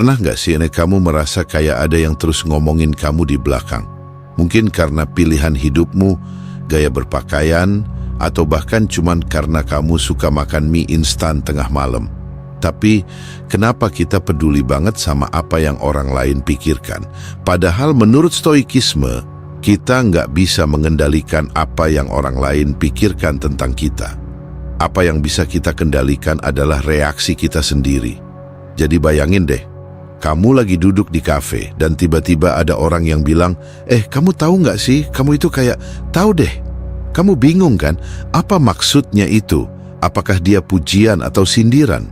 Pernah nggak sih kamu merasa kayak ada yang terus ngomongin kamu di belakang? Mungkin karena pilihan hidupmu, gaya berpakaian, atau bahkan cuman karena kamu suka makan mie instan tengah malam. Tapi kenapa kita peduli banget sama apa yang orang lain pikirkan? Padahal menurut stoikisme, kita nggak bisa mengendalikan apa yang orang lain pikirkan tentang kita. Apa yang bisa kita kendalikan adalah reaksi kita sendiri. Jadi bayangin deh, kamu lagi duduk di kafe dan tiba-tiba ada orang yang bilang, kamu tahu nggak sih, kamu itu kayak, tahu deh. Kamu bingung kan, apa maksudnya itu? Apakah dia pujian atau sindiran?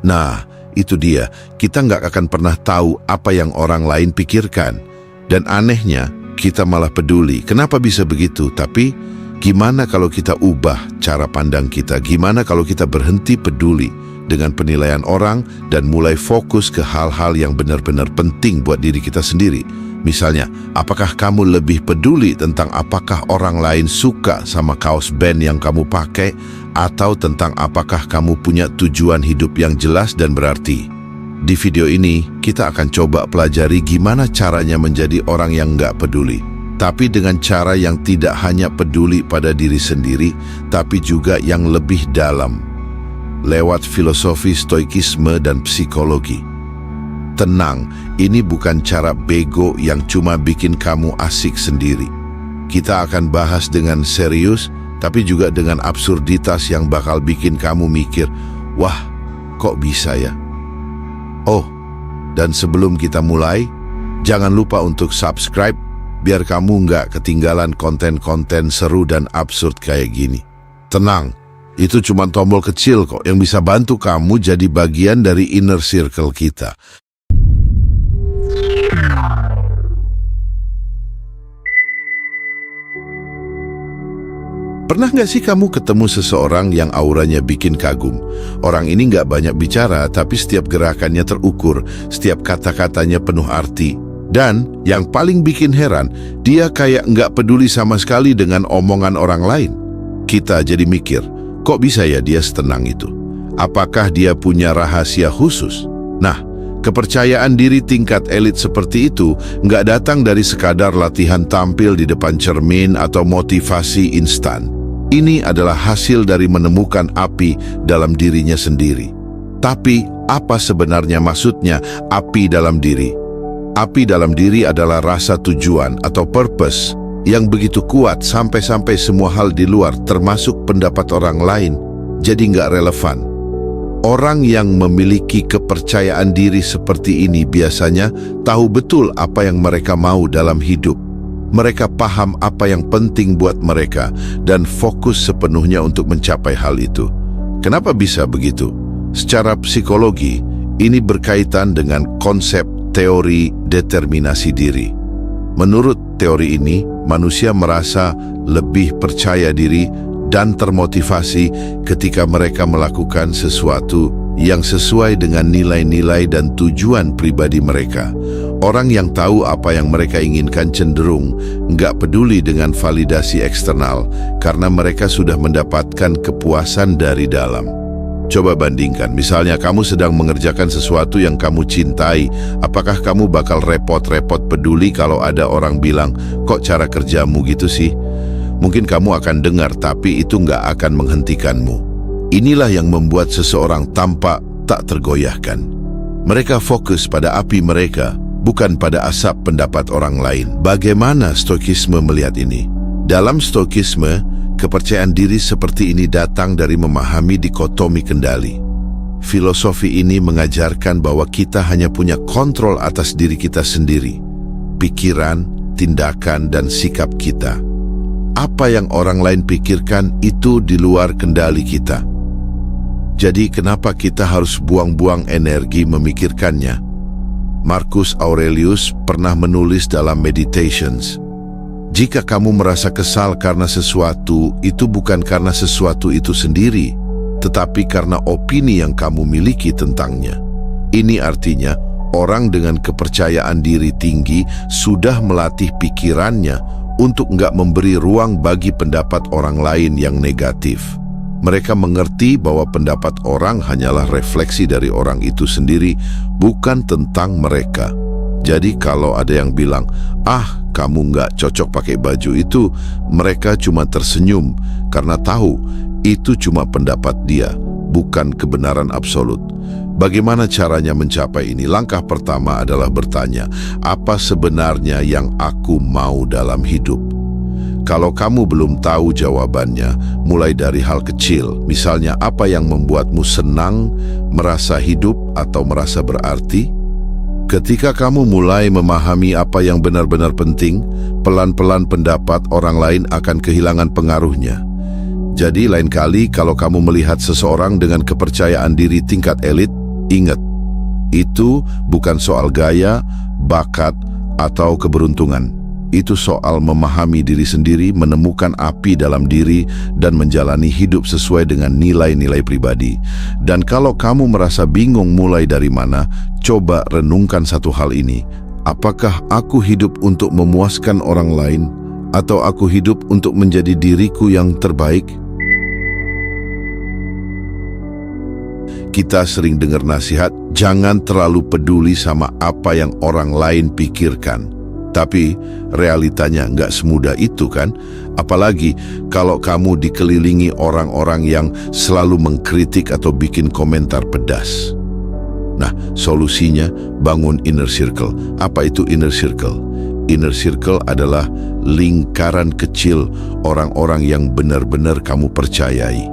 Nah, itu dia, kita nggak akan pernah tahu apa yang orang lain pikirkan. Dan anehnya, kita malah peduli. Kenapa bisa begitu? Tapi, gimana kalau kita ubah cara pandang kita? Gimana kalau kita berhenti peduli dengan penilaian orang dan mulai fokus ke hal-hal yang benar-benar penting buat diri kita sendiri? Misalnya, apakah kamu lebih peduli tentang apakah orang lain suka sama kaos band yang kamu pakai, atau tentang apakah kamu punya tujuan hidup yang jelas dan berarti? Di video ini, kita akan coba pelajari gimana caranya menjadi orang yang nggak peduli, tapi dengan cara yang tidak hanya peduli pada diri sendiri, tapi juga yang lebih dalam, lewat filosofi stoikisme dan psikologi. Tenang, ini bukan cara bego yang cuma bikin kamu asik sendiri. Kita akan bahas dengan serius, tapi juga dengan absurditas yang bakal bikin kamu mikir, wah, kok bisa ya? Oh, dan sebelum kita mulai, jangan lupa untuk subscribe, biar kamu nggak ketinggalan konten-konten seru dan absurd kayak gini. Tenang, itu cuma tombol kecil kok yang bisa bantu kamu jadi bagian dari inner circle kita. Pernah nggak sih kamu ketemu seseorang yang auranya bikin kagum? Orang ini nggak banyak bicara, tapi setiap gerakannya terukur, setiap kata-katanya penuh arti. Dan yang paling bikin heran, dia kayak nggak peduli sama sekali dengan omongan orang lain. Kita jadi mikir, kok bisa ya dia setenang itu? Apakah dia punya rahasia khusus? Nah, kepercayaan diri tingkat elit seperti itu nggak datang dari sekadar latihan tampil di depan cermin atau motivasi instan. Ini adalah hasil dari menemukan api dalam dirinya sendiri. Tapi, apa sebenarnya maksudnya api dalam diri? Api dalam diri adalah rasa tujuan atau purpose yang begitu kuat sampai-sampai semua hal di luar, termasuk pendapat orang lain, jadi nggak relevan. Orang yang memiliki kepercayaan diri seperti ini biasanya tahu betul apa yang mereka mau dalam hidup. Mereka paham apa yang penting buat mereka dan fokus sepenuhnya untuk mencapai hal itu. Kenapa bisa begitu? Secara psikologi, ini berkaitan dengan konsep teori determinasi diri. Menurut teori ini, manusia merasa lebih percaya diri dan termotivasi ketika mereka melakukan sesuatu yang sesuai dengan nilai-nilai dan tujuan pribadi mereka. Orang yang tahu apa yang mereka inginkan cenderung nggak peduli dengan validasi eksternal karena mereka sudah mendapatkan kepuasan dari dalam. Coba bandingkan, misalnya kamu sedang mengerjakan sesuatu yang kamu cintai, apakah kamu bakal repot-repot peduli kalau ada orang bilang, kok cara kerjamu gitu sih? Mungkin kamu akan dengar, tapi itu nggak akan menghentikanmu. Inilah yang membuat seseorang tampak tak tergoyahkan. Mereka fokus pada api mereka, bukan pada asap pendapat orang lain. Bagaimana stoikisme melihat ini? Dalam stoikisme, kepercayaan diri seperti ini datang dari memahami dikotomi kendali. Filosofi ini mengajarkan bahwa kita hanya punya kontrol atas diri kita sendiri, pikiran, tindakan, dan sikap kita. Apa yang orang lain pikirkan itu di luar kendali kita. Jadi kenapa kita harus buang-buang energi memikirkannya? Marcus Aurelius pernah menulis dalam Meditations, jika kamu merasa kesal karena sesuatu, itu bukan karena sesuatu itu sendiri, tetapi karena opini yang kamu miliki tentangnya. Ini artinya, orang dengan kepercayaan diri tinggi sudah melatih pikirannya untuk nggak memberi ruang bagi pendapat orang lain yang negatif. Mereka mengerti bahwa pendapat orang hanyalah refleksi dari orang itu sendiri, bukan tentang mereka. Jadi kalau ada yang bilang, kamu nggak cocok pakai baju itu, mereka cuma tersenyum karena tahu itu cuma pendapat dia, bukan kebenaran absolut. Bagaimana caranya mencapai ini? Langkah pertama adalah bertanya, apa sebenarnya yang aku mau dalam hidup? Kalau kamu belum tahu jawabannya, mulai dari hal kecil, misalnya apa yang membuatmu senang, merasa hidup, atau merasa berarti. Ketika kamu mulai memahami apa yang benar-benar penting, pelan-pelan pendapat orang lain akan kehilangan pengaruhnya. Jadi lain kali kalau kamu melihat seseorang dengan kepercayaan diri tingkat elit, ingat, itu bukan soal gaya, bakat, atau keberuntungan. Itu soal memahami diri sendiri, menemukan api dalam diri, dan menjalani hidup sesuai dengan nilai-nilai pribadi. Dan kalau kamu merasa bingung mulai dari mana, coba renungkan satu hal ini. Apakah aku hidup untuk memuaskan orang lain, atau aku hidup untuk menjadi diriku yang terbaik? Kita sering dengar nasihat, jangan terlalu peduli sama apa yang orang lain pikirkan. Tapi realitanya nggak semudah itu kan? Apalagi kalau kamu dikelilingi orang-orang yang selalu mengkritik atau bikin komentar pedas. Nah, solusinya bangun inner circle. Apa itu inner circle? Inner circle adalah lingkaran kecil orang-orang yang benar-benar kamu percayai.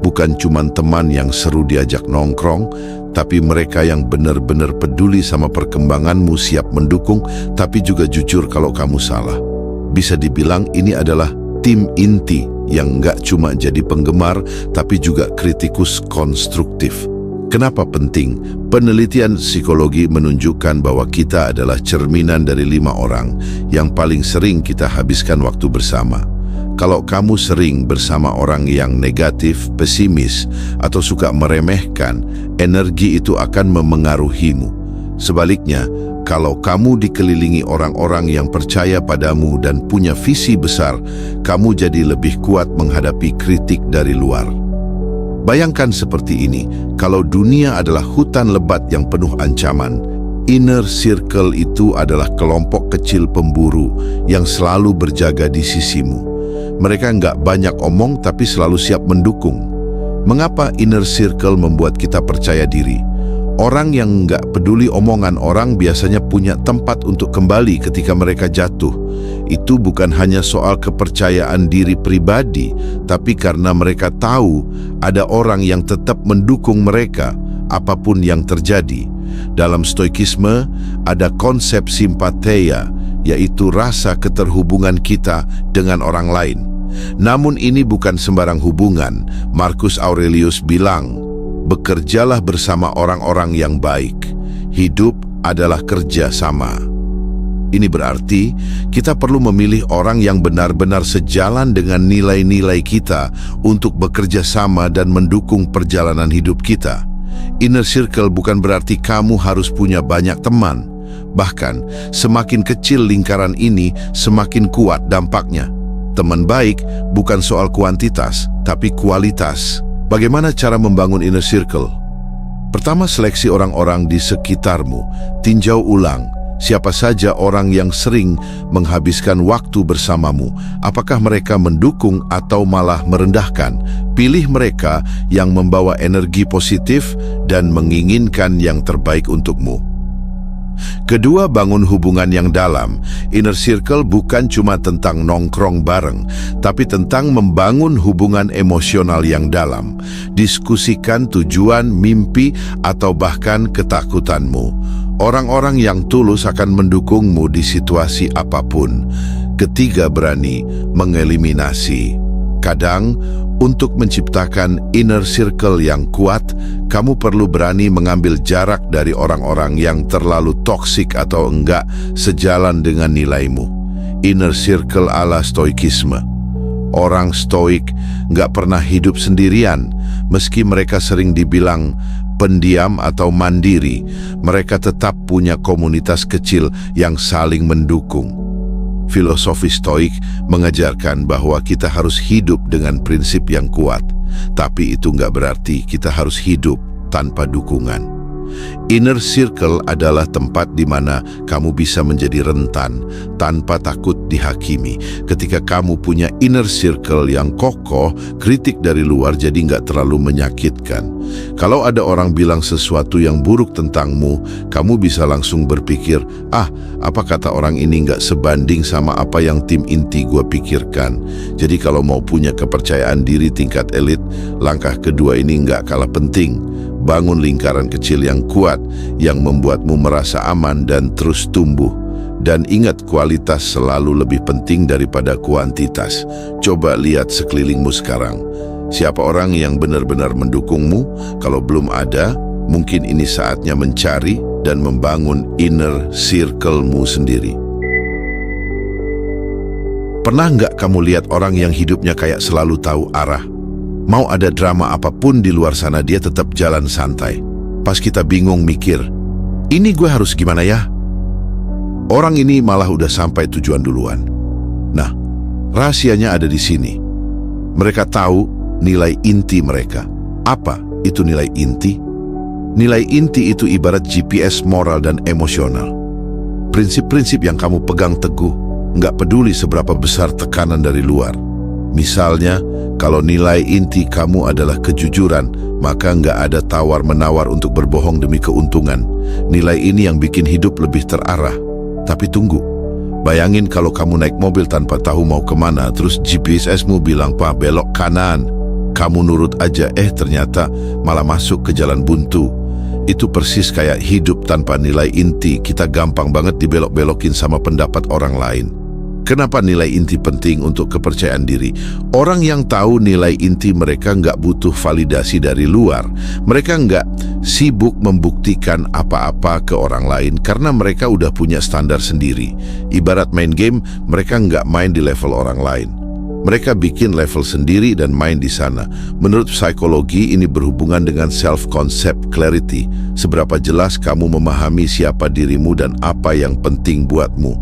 Bukan cuma teman yang seru diajak nongkrong, tapi mereka yang benar-benar peduli sama perkembanganmu, siap mendukung, tapi juga jujur kalau kamu salah. Bisa dibilang ini adalah tim inti yang nggak cuma jadi penggemar, tapi juga kritikus konstruktif. Kenapa penting? Penelitian psikologi menunjukkan bahwa kita adalah cerminan dari 5 orang yang paling sering kita habiskan waktu bersama. Kalau kamu sering bersama orang yang negatif, pesimis, atau suka meremehkan, energi itu akan memengaruhimu. Sebaliknya, kalau kamu dikelilingi orang-orang yang percaya padamu dan punya visi besar, kamu jadi lebih kuat menghadapi kritik dari luar. Bayangkan seperti ini, kalau dunia adalah hutan lebat yang penuh ancaman, inner circle itu adalah kelompok kecil pemburu yang selalu berjaga di sisimu. Mereka nggak banyak omong tapi selalu siap mendukung. Mengapa inner circle membuat kita percaya diri? Orang yang nggak peduli omongan orang biasanya punya tempat untuk kembali ketika mereka jatuh. Itu bukan hanya soal kepercayaan diri pribadi, tapi karena mereka tahu ada orang yang tetap mendukung mereka, apapun yang terjadi. Dalam stoikisme, ada konsep simpatia, yaitu rasa keterhubungan kita dengan orang lain. Namun ini bukan sembarang hubungan. Marcus Aurelius bilang, bekerjalah bersama orang-orang yang baik. Hidup adalah kerja sama. Ini berarti kita perlu memilih orang yang benar-benar sejalan dengan nilai-nilai kita untuk bekerja sama dan mendukung perjalanan hidup kita. Inner circle bukan berarti kamu harus punya banyak teman. Bahkan, semakin kecil lingkaran ini, semakin kuat dampaknya. Teman baik bukan soal kuantitas, tapi kualitas. Bagaimana cara membangun inner circle? Pertama, seleksi orang-orang di sekitarmu. Tinjau ulang, siapa saja orang yang sering menghabiskan waktu bersamamu. Apakah mereka mendukung atau malah merendahkan? Pilih mereka yang membawa energi positif dan menginginkan yang terbaik untukmu. Kedua, bangun hubungan yang dalam. Inner circle bukan cuma tentang nongkrong bareng, tapi tentang membangun hubungan emosional yang dalam. Diskusikan tujuan, mimpi, atau bahkan ketakutanmu. Orang-orang yang tulus akan mendukungmu di situasi apapun. Ketiga, berani mengeliminasi. Kadang, untuk menciptakan inner circle yang kuat, kamu perlu berani mengambil jarak dari orang-orang yang terlalu toksik atau enggak sejalan dengan nilaimu. Inner circle ala stoikisme. Orang stoik enggak pernah hidup sendirian, meski mereka sering dibilang pendiam atau mandiri. Mereka tetap punya komunitas kecil yang saling mendukung. Filosofi stoik mengajarkan bahwa kita harus hidup dengan prinsip yang kuat. Tapi itu nggak berarti kita harus hidup tanpa dukungan. Inner circle adalah tempat di mana kamu bisa menjadi rentan tanpa takut dihakimi. Ketika kamu punya inner circle yang kokoh, kritik dari luar jadi nggak terlalu menyakitkan. Kalau ada orang bilang sesuatu yang buruk tentangmu, kamu bisa langsung berpikir, apa kata orang ini nggak sebanding sama apa yang tim inti gue pikirkan. Jadi kalau mau punya kepercayaan diri tingkat elit, langkah kedua ini nggak kalah penting. Bangun lingkaran kecil yang kuat, yang membuatmu merasa aman dan terus tumbuh. Dan ingat, kualitas selalu lebih penting daripada kuantitas. Coba lihat sekelilingmu sekarang. Siapa orang yang benar-benar mendukungmu? Kalau belum ada, mungkin ini saatnya mencari dan membangun inner circle-mu sendiri. Pernah nggak kamu lihat orang yang hidupnya kayak selalu tahu arah? Mau ada drama apapun di luar sana, dia tetap jalan santai. Pas kita bingung mikir, ini gue harus gimana ya? Orang ini malah udah sampai tujuan duluan. Nah, rahasianya ada di sini. Mereka tahu nilai inti mereka. Apa itu nilai inti? Nilai inti itu ibarat GPS moral dan emosional. Prinsip-prinsip yang kamu pegang teguh, nggak peduli seberapa besar tekanan dari luar. Misalnya, kalau nilai inti kamu adalah kejujuran, maka nggak ada tawar-menawar untuk berbohong demi keuntungan. Nilai ini yang bikin hidup lebih terarah. Tapi tunggu, bayangin kalau kamu naik mobil tanpa tahu mau kemana, terus GPS-mu bilang, "Pak, belok kanan." Kamu nurut aja, ternyata malah masuk ke jalan buntu. Itu persis kayak hidup tanpa nilai inti. Kita gampang banget dibelok-belokin sama pendapat orang lain. Kenapa nilai inti penting untuk kepercayaan diri? Orang yang tahu nilai inti mereka nggak butuh validasi dari luar. Mereka nggak sibuk membuktikan apa-apa ke orang lain karena mereka udah punya standar sendiri. Ibarat main game, mereka nggak main di level orang lain. Mereka bikin level sendiri dan main di sana. Menurut psikologi, ini berhubungan dengan self-concept clarity. Seberapa jelas kamu memahami siapa dirimu dan apa yang penting buatmu.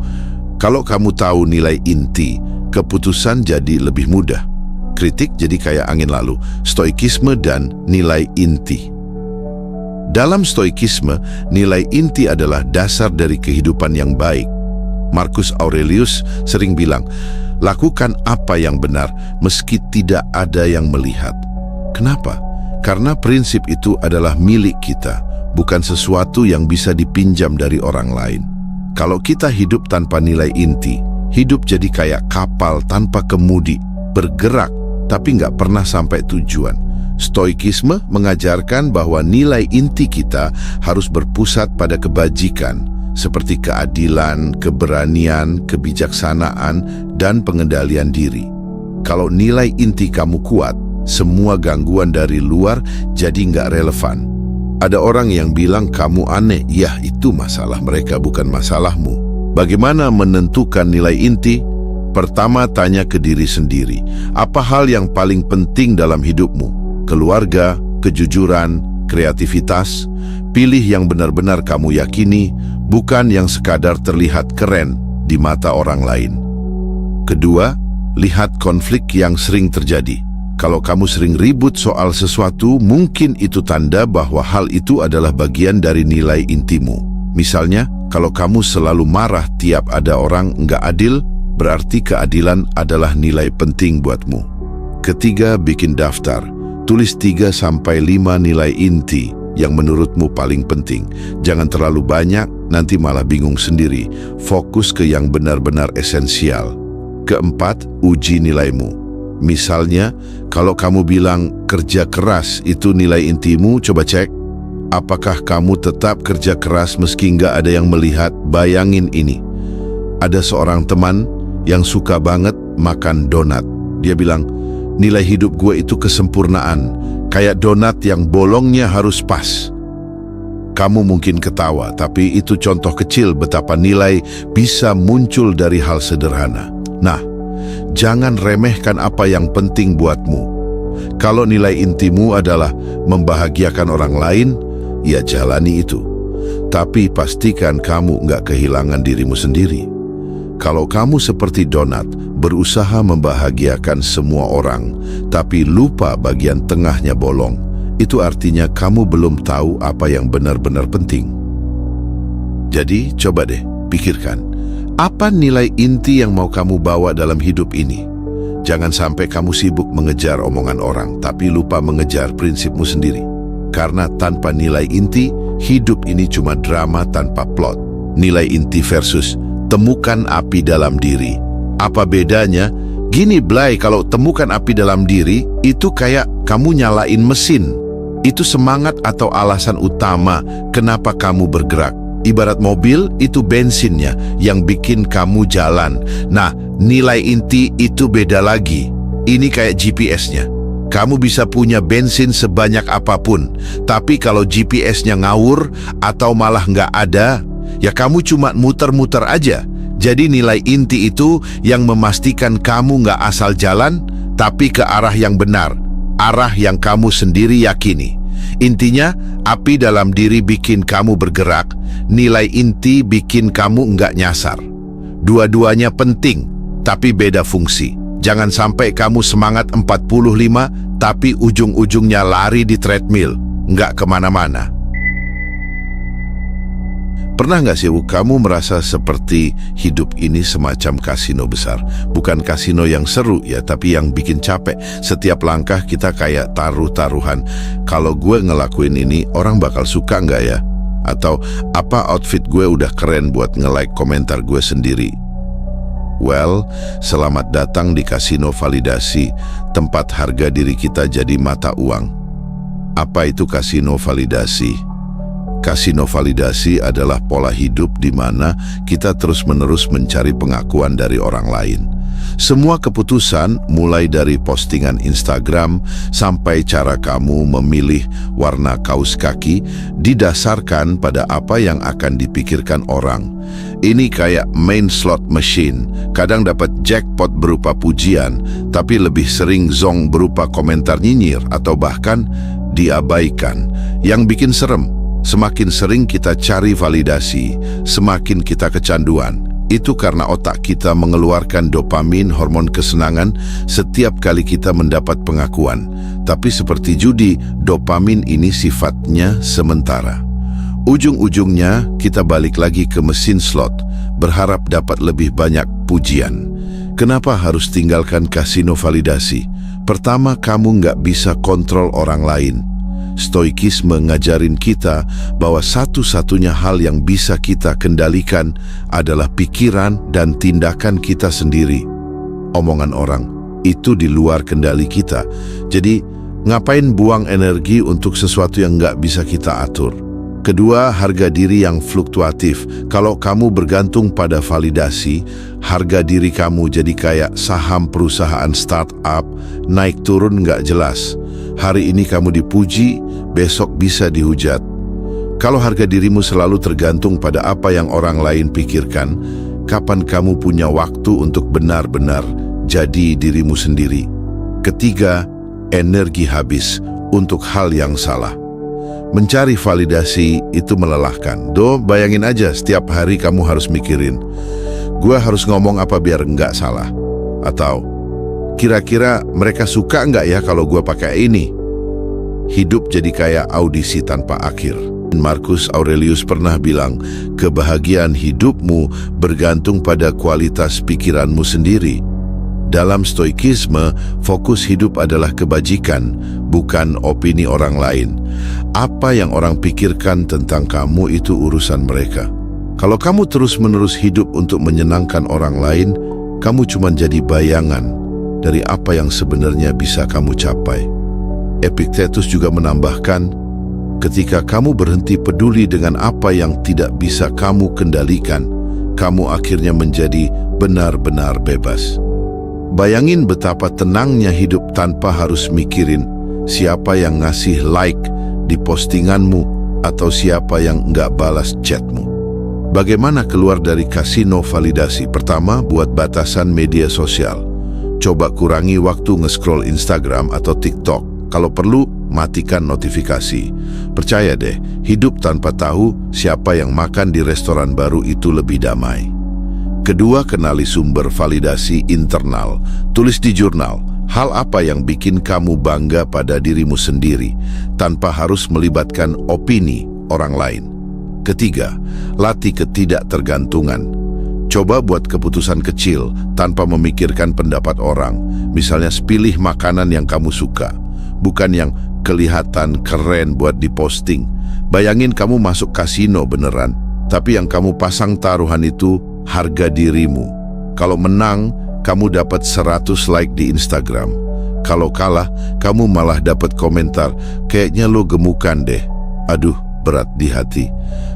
Kalau kamu tahu nilai inti, keputusan jadi lebih mudah. Kritik jadi kayak angin lalu. Stoikisme dan nilai inti. Dalam stoikisme, nilai inti adalah dasar dari kehidupan yang baik. Marcus Aurelius sering bilang, lakukan apa yang benar meski tidak ada yang melihat. Kenapa? Karena prinsip itu adalah milik kita, bukan sesuatu yang bisa dipinjam dari orang lain. Kalau kita hidup tanpa nilai inti, hidup jadi kayak kapal tanpa kemudi, bergerak tapi nggak pernah sampai tujuan. Stoikisme mengajarkan bahwa nilai inti kita harus berpusat pada kebajikan, seperti keadilan, keberanian, kebijaksanaan, dan pengendalian diri. Kalau nilai inti kamu kuat, semua gangguan dari luar jadi nggak relevan. Ada orang yang bilang kamu aneh, ya itu masalah mereka, bukan masalahmu. Bagaimana menentukan nilai inti? Pertama, tanya ke diri sendiri. Apa hal yang paling penting dalam hidupmu? Keluarga, kejujuran, kreativitas? Pilih yang benar-benar kamu yakini, bukan yang sekadar terlihat keren di mata orang lain. Kedua, lihat konflik yang sering terjadi. Kalau kamu sering ribut soal sesuatu, mungkin itu tanda bahwa hal itu adalah bagian dari nilai intimu. Misalnya, kalau kamu selalu marah tiap ada orang nggak adil, berarti keadilan adalah nilai penting buatmu. Ketiga, bikin daftar. Tulis 3-5 nilai inti yang menurutmu paling penting. Jangan terlalu banyak, nanti malah bingung sendiri. Fokus ke yang benar-benar esensial. Keempat, uji nilaimu. Misalnya, kalau kamu bilang kerja keras itu nilai intimu, coba cek. Apakah kamu tetap kerja keras meski nggak ada yang melihat? Bayangin ini. Ada seorang teman yang suka banget makan donat. Dia bilang, nilai hidup gue itu kesempurnaan. Kayak donat yang bolongnya harus pas. Kamu mungkin ketawa, tapi itu contoh kecil betapa nilai bisa muncul dari hal sederhana. Nah, jangan remehkan apa yang penting buatmu. Kalau nilai intimu adalah membahagiakan orang lain, ya jalani itu. Tapi pastikan kamu nggak kehilangan dirimu sendiri. Kalau kamu seperti donat, berusaha membahagiakan semua orang, tapi lupa bagian tengahnya bolong, itu artinya kamu belum tahu apa yang benar-benar penting. Jadi, coba deh, pikirkan. Apa nilai inti yang mau kamu bawa dalam hidup ini? Jangan sampai kamu sibuk mengejar omongan orang, tapi lupa mengejar prinsipmu sendiri. Karena tanpa nilai inti, hidup ini cuma drama tanpa plot. Nilai inti versus temukan api dalam diri. Apa bedanya? Gini Blay, kalau temukan api dalam diri, itu kayak kamu nyalain mesin. Itu semangat atau alasan utama kenapa kamu bergerak. Ibarat mobil, itu bensinnya yang bikin kamu jalan. Nah, nilai inti itu beda lagi. Ini kayak GPS-nya. Kamu bisa punya bensin sebanyak apapun, tapi kalau GPS-nya ngawur atau malah nggak ada, ya kamu cuma muter-muter aja. Jadi nilai inti itu yang memastikan kamu nggak asal jalan, tapi ke arah yang benar, arah yang kamu sendiri yakini. Intinya, api dalam diri bikin kamu bergerak, nilai inti bikin kamu nggak nyasar. Dua-duanya penting, tapi beda fungsi. Jangan sampai kamu semangat 45, tapi ujung-ujungnya lari di treadmill, nggak kemana-mana. Pernah nggak sih kamu merasa seperti hidup ini semacam kasino besar? Bukan kasino yang seru ya, tapi yang bikin capek. Setiap langkah kita kayak taruh-taruhan. Kalau gue ngelakuin ini, orang bakal suka nggak ya? Atau apa outfit gue udah keren buat nge-like komentar gue sendiri? Well, selamat datang di kasino validasi, tempat harga diri kita jadi mata uang. Apa itu kasino validasi? Kasino validasi adalah pola hidup di mana kita terus-menerus mencari pengakuan dari orang lain. Semua keputusan, mulai dari postingan Instagram sampai cara kamu memilih warna kaus kaki, didasarkan pada apa yang akan dipikirkan orang. Ini kayak main slot machine, kadang dapat jackpot berupa pujian, tapi lebih sering zong berupa komentar nyinyir atau bahkan diabaikan. Yang bikin serem, semakin sering kita cari validasi, semakin kita kecanduan. Itu karena otak kita mengeluarkan dopamin, hormon kesenangan, setiap kali kita mendapat pengakuan. Tapi seperti judi, dopamin ini sifatnya sementara. Ujung-ujungnya kita balik lagi ke mesin slot, berharap dapat lebih banyak pujian. Kenapa harus tinggalkan kasino validasi? Pertama, kamu nggak bisa kontrol orang lain. Stoikisme ngajarin kita bahwa satu-satunya hal yang bisa kita kendalikan adalah pikiran dan tindakan kita sendiri. Omongan orang itu di luar kendali kita. Jadi, ngapain buang energi untuk sesuatu yang nggak bisa kita atur? Kedua, harga diri yang fluktuatif. Kalau kamu bergantung pada validasi, harga diri kamu jadi kayak saham perusahaan startup, naik turun nggak jelas. Hari ini kamu dipuji, besok bisa dihujat. Kalau harga dirimu selalu tergantung pada apa yang orang lain pikirkan, kapan kamu punya waktu untuk benar-benar jadi dirimu sendiri? Ketiga, energi habis untuk hal yang salah. Mencari validasi itu melelahkan. Bayangin aja setiap hari kamu harus mikirin, gue harus ngomong apa biar nggak salah? Atau, kira-kira mereka suka nggak ya kalau gue pakai ini? Hidup jadi kayak audisi tanpa akhir. Marcus Aurelius pernah bilang, kebahagiaan hidupmu bergantung pada kualitas pikiranmu sendiri. Dalam stoikisme, fokus hidup adalah kebajikan, bukan opini orang lain. Apa yang orang pikirkan tentang kamu itu urusan mereka. Kalau kamu terus-menerus hidup untuk menyenangkan orang lain, kamu cuma jadi bayangan dari apa yang sebenarnya bisa kamu capai. Epictetus juga menambahkan, ketika kamu berhenti peduli dengan apa yang tidak bisa kamu kendalikan, kamu akhirnya menjadi benar-benar bebas. Bayangin betapa tenangnya hidup tanpa harus mikirin siapa yang ngasih like di postinganmu atau siapa yang nggak balas chatmu. Bagaimana keluar dari kasino validasi? Pertama, buat batasan media sosial. Coba kurangi waktu nge-scroll Instagram atau TikTok. Kalau perlu, matikan notifikasi. Percaya deh, hidup tanpa tahu siapa yang makan di restoran baru itu lebih damai. Kedua, kenali sumber validasi internal. Tulis di jurnal, hal apa yang bikin kamu bangga pada dirimu sendiri, tanpa harus melibatkan opini orang lain. Ketiga, latih ketidaktergantungan. Coba buat keputusan kecil tanpa memikirkan pendapat orang. Misalnya pilih makanan yang kamu suka, bukan yang kelihatan keren buat diposting. Bayangin kamu masuk kasino beneran, tapi yang kamu pasang taruhan itu harga dirimu. Kalau menang, kamu dapat 100 like di Instagram. Kalau kalah, kamu malah dapat komentar, kayaknya lo gemukan deh. Aduh, berat di hati.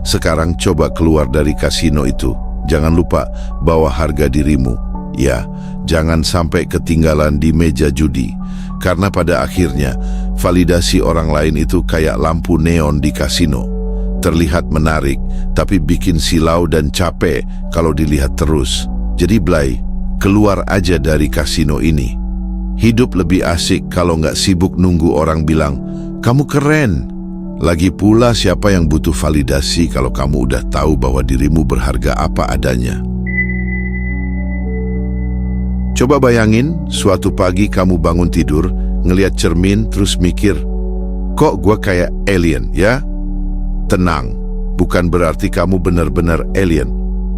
Sekarang coba keluar dari kasino itu. Jangan lupa bawa harga dirimu. Ya, jangan sampai ketinggalan di meja judi. Karena pada akhirnya, validasi orang lain itu kayak lampu neon di kasino. Terlihat menarik, tapi bikin silau dan capek kalau dilihat terus. Jadi Blay, keluar aja dari kasino ini. Hidup lebih asik kalau nggak sibuk nunggu orang bilang, kamu keren. Lagi pula siapa yang butuh validasi kalau kamu udah tahu bahwa dirimu berharga apa adanya. Coba bayangin, suatu pagi kamu bangun tidur, ngelihat cermin terus mikir, kok gua kayak alien ya? Tenang, bukan berarti kamu benar-benar alien.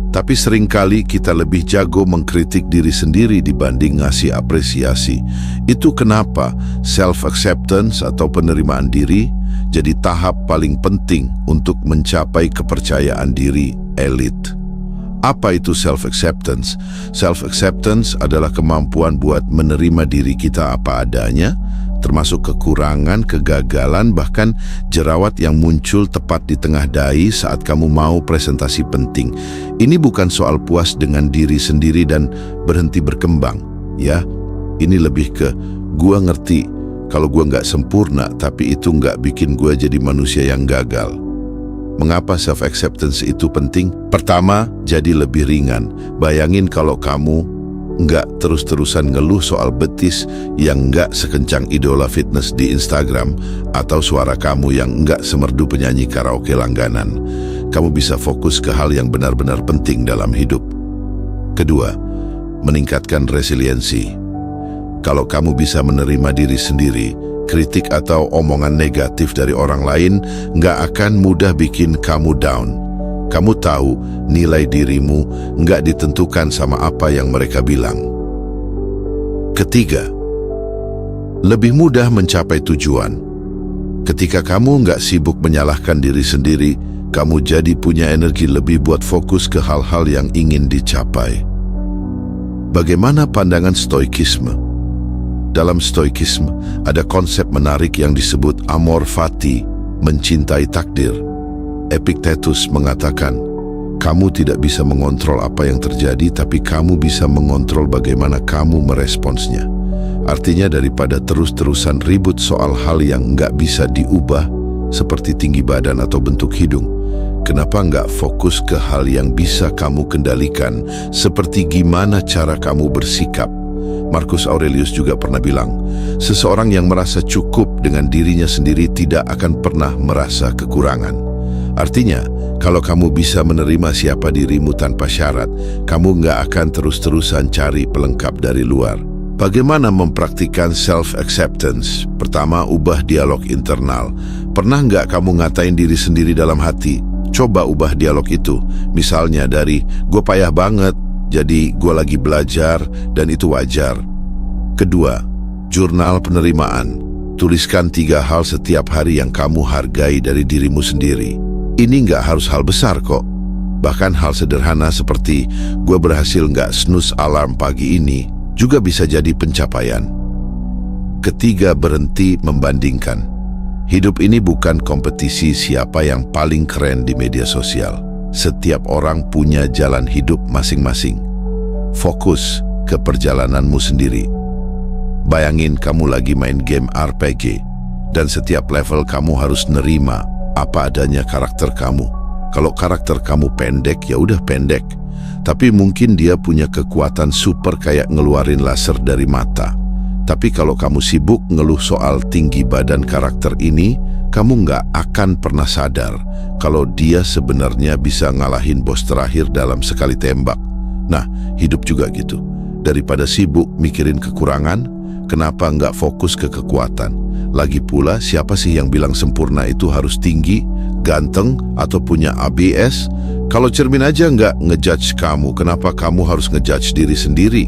Tapi seringkali kita lebih jago mengkritik diri sendiri dibanding ngasih apresiasi. Itu kenapa self-acceptance atau penerimaan diri jadi tahap paling penting untuk mencapai kepercayaan diri elit. Apa itu self-acceptance? Self-acceptance adalah kemampuan buat menerima diri kita apa adanya, termasuk kekurangan, kegagalan, bahkan jerawat yang muncul tepat di tengah dahi saat kamu mau presentasi penting. Ini bukan soal puas dengan diri sendiri dan berhenti berkembang, ya. Ini lebih ke, gua ngerti kalau gua nggak sempurna, tapi itu nggak bikin gua jadi manusia yang gagal. Mengapa self-acceptance itu penting? Pertama, jadi lebih ringan. Bayangin kalau kamu nggak terus-terusan ngeluh soal betis yang nggak sekencang idola fitness di Instagram atau suara kamu yang nggak semerdu penyanyi karaoke langganan. Kamu bisa fokus ke hal yang benar-benar penting dalam hidup. Kedua, meningkatkan resiliensi. Kalau kamu bisa menerima diri sendiri, kritik atau omongan negatif dari orang lain nggak akan mudah bikin kamu down. Kamu tahu nilai dirimu nggak ditentukan sama apa yang mereka bilang. Ketiga, lebih mudah mencapai tujuan. Ketika kamu nggak sibuk menyalahkan diri sendiri, kamu jadi punya energi lebih buat fokus ke hal-hal yang ingin dicapai. Bagaimana pandangan stoikisme? Dalam stoikisme, ada konsep menarik yang disebut amor fati, mencintai takdir. Epictetus mengatakan, kamu tidak bisa mengontrol apa yang terjadi, tapi kamu bisa mengontrol bagaimana kamu meresponsnya. Artinya daripada terus-terusan ribut soal hal yang nggak bisa diubah, seperti tinggi badan atau bentuk hidung, kenapa nggak fokus ke hal yang bisa kamu kendalikan, seperti gimana cara kamu bersikap? Marcus Aurelius juga pernah bilang, seseorang yang merasa cukup dengan dirinya sendiri tidak akan pernah merasa kekurangan. Artinya, kalau kamu bisa menerima siapa dirimu tanpa syarat, kamu nggak akan terus-terusan cari pelengkap dari luar. Bagaimana mempraktikkan self-acceptance? Pertama, ubah dialog internal. Pernah nggak kamu ngatain diri sendiri dalam hati? Coba ubah dialog itu. Misalnya dari, gue payah banget, jadi gue lagi belajar dan itu wajar. Kedua, jurnal penerimaan. Tuliskan 3 hal setiap hari yang kamu hargai dari dirimu sendiri. Ini nggak harus hal besar kok. Bahkan hal sederhana seperti gue berhasil nggak snooze alarm pagi ini juga bisa jadi pencapaian. Ketiga, berhenti membandingkan. Hidup ini bukan kompetisi siapa yang paling keren di media sosial. Setiap orang punya jalan hidup masing-masing. Fokus ke perjalananmu sendiri. Bayangin kamu lagi main game RPG, dan setiap level kamu harus nerima apa adanya karakter kamu. Kalau karakter kamu pendek, ya udah pendek. Tapi mungkin dia punya kekuatan super kayak ngeluarin laser dari mata. Tapi kalau kamu sibuk ngeluh soal tinggi badan karakter ini, kamu nggak akan pernah sadar kalau dia sebenarnya bisa ngalahin bos terakhir dalam sekali tembak. Nah, hidup juga gitu. Daripada sibuk mikirin kekurangan, kenapa nggak fokus ke kekuatan? Lagi pula, siapa sih yang bilang sempurna itu harus tinggi, ganteng, atau punya ABS? Kalau cermin aja nggak ngejudge kamu, kenapa kamu harus ngejudge diri sendiri?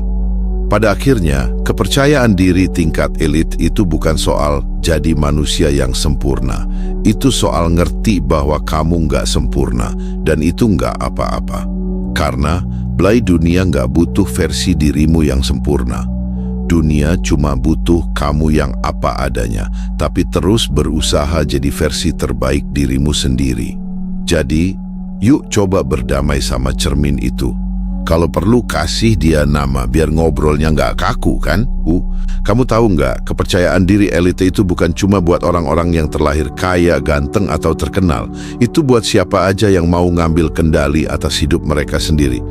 Pada akhirnya, kepercayaan diri tingkat elit itu bukan soal jadi manusia yang sempurna. Itu soal ngerti bahwa kamu nggak sempurna, dan itu nggak apa-apa. Karena, Blay, dunia nggak butuh versi dirimu yang sempurna. Dunia cuma butuh kamu yang apa adanya, tapi terus berusaha jadi versi terbaik dirimu sendiri. Jadi, yuk coba berdamai sama cermin itu. Kalau perlu kasih dia nama biar ngobrolnya nggak kaku kan? Kamu tahu nggak, kepercayaan diri elite itu bukan cuma buat orang-orang yang terlahir kaya, ganteng, atau terkenal. Itu buat siapa aja yang mau ngambil kendali atas hidup mereka sendiri.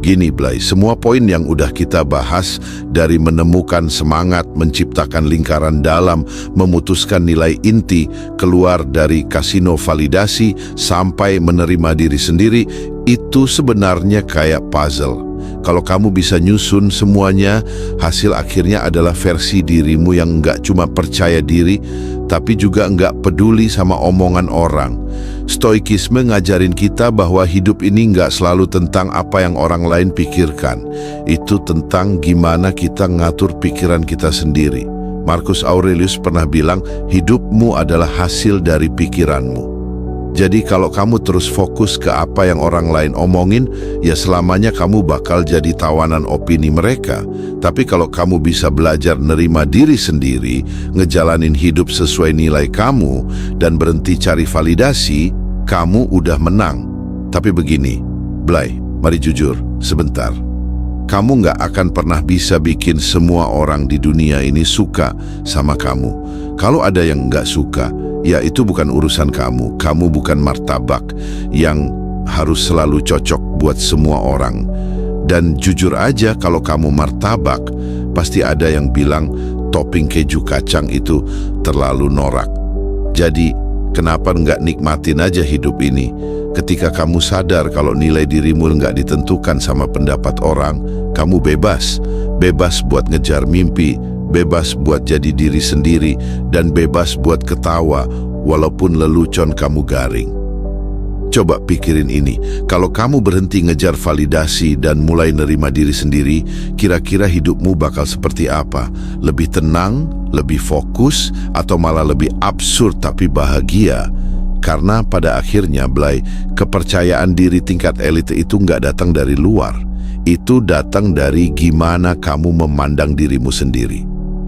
Gini Blay, semua poin yang udah kita bahas, dari menemukan semangat, menciptakan lingkaran dalam, memutuskan nilai inti, keluar dari kasino validasi, sampai menerima diri sendiri, itu sebenarnya kayak puzzle. Kalau kamu bisa nyusun semuanya, hasil akhirnya adalah versi dirimu yang nggak cuma percaya diri, tapi juga nggak peduli sama omongan orang. Stoikisme ngajarin kita bahwa hidup ini nggak selalu tentang apa yang orang lain pikirkan. Itu tentang gimana kita ngatur pikiran kita sendiri. Marcus Aurelius pernah bilang, hidupmu adalah hasil dari pikiranmu. Jadi kalau kamu terus fokus ke apa yang orang lain omongin, ya selamanya kamu bakal jadi tawanan opini mereka. Tapi kalau kamu bisa belajar nerima diri sendiri, ngejalanin hidup sesuai nilai kamu, dan berhenti cari validasi, kamu udah menang. Tapi begini, Blay, mari jujur, sebentar. Kamu nggak akan pernah bisa bikin semua orang di dunia ini suka sama kamu. Kalau ada yang nggak suka, ya itu bukan urusan kamu. Kamu bukan martabak yang harus selalu cocok buat semua orang. Dan jujur aja, kalau kamu martabak, pasti ada yang bilang topping keju kacang itu terlalu norak. Jadi, kenapa nggak nikmatin aja hidup ini? Ketika kamu sadar kalau nilai dirimu nggak ditentukan sama pendapat orang, kamu bebas. Bebas buat ngejar mimpi, bebas buat jadi diri sendiri, dan bebas buat ketawa walaupun lelucon kamu garing. Coba pikirin ini, kalau kamu berhenti ngejar validasi dan mulai nerima diri sendiri, kira-kira hidupmu bakal seperti apa? Lebih tenang, lebih fokus, atau malah lebih absurd tapi bahagia? Karena pada akhirnya, Blay, kepercayaan diri tingkat elit itu nggak datang dari luar. Itu datang dari gimana kamu memandang dirimu sendiri.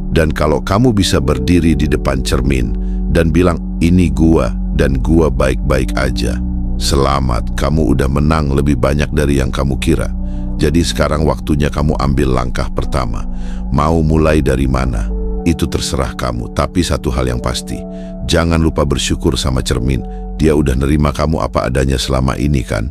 Dan kalau kamu bisa berdiri di depan cermin dan bilang, ini gua dan gua baik-baik aja, selamat, kamu udah menang lebih banyak dari yang kamu kira. Jadi sekarang waktunya kamu ambil langkah pertama. Mau mulai dari mana? Itu terserah kamu. Tapi satu hal yang pasti, jangan lupa bersyukur sama cermin. Dia udah nerima kamu apa adanya selama ini kan?